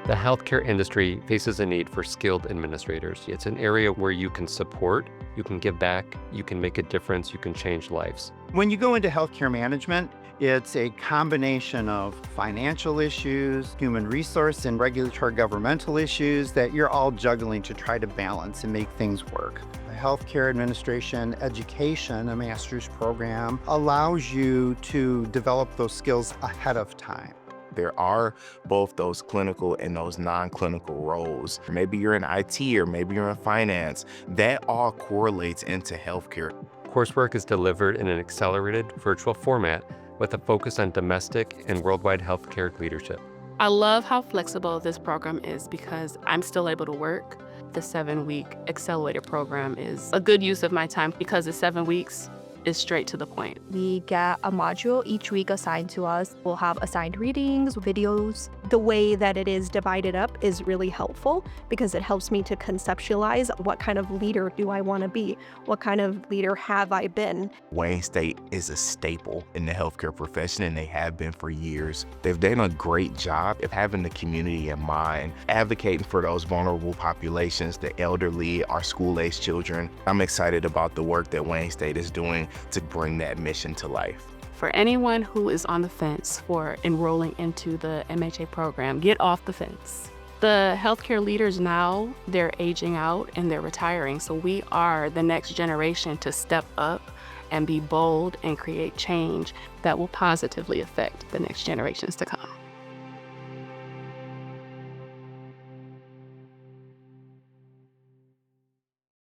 The healthcare industry faces a need for skilled administrators. It's an area where you can support, you can give back, you can make a difference, you can change lives. When you go into healthcare management, it's a combination of financial issues, human resource and regulatory governmental issues that you're all juggling to try to balance and make things work. The healthcare administration education, a master's program, allows you to develop those skills ahead of time. There are both those clinical and those non-clinical roles. Maybe you're in IT or maybe you're in finance. That all correlates into healthcare. Coursework is delivered in an accelerated virtual format with a focus on domestic and worldwide healthcare leadership. I love how flexible this program is because I'm still able to work. The 7-week accelerated program is a good use of my time because the 7 weeks is straight to the point. We get a module each week assigned to us. We'll have assigned readings, videos. The way that it is divided up is really helpful because it helps me to conceptualize what kind of leader do I want to be? What kind of leader have I been? Wayne State is a staple in the healthcare profession, and they have been for years. They've done a great job of having the community in mind, advocating for those vulnerable populations, the elderly, our school-aged children. I'm excited about the work that Wayne State is doing to bring that mission to life. For anyone who is on the fence for enrolling into the MHA program, get off the fence. The healthcare leaders now, they're aging out and they're retiring. So we are the next generation to step up and be bold and create change that will positively affect the next generations to come.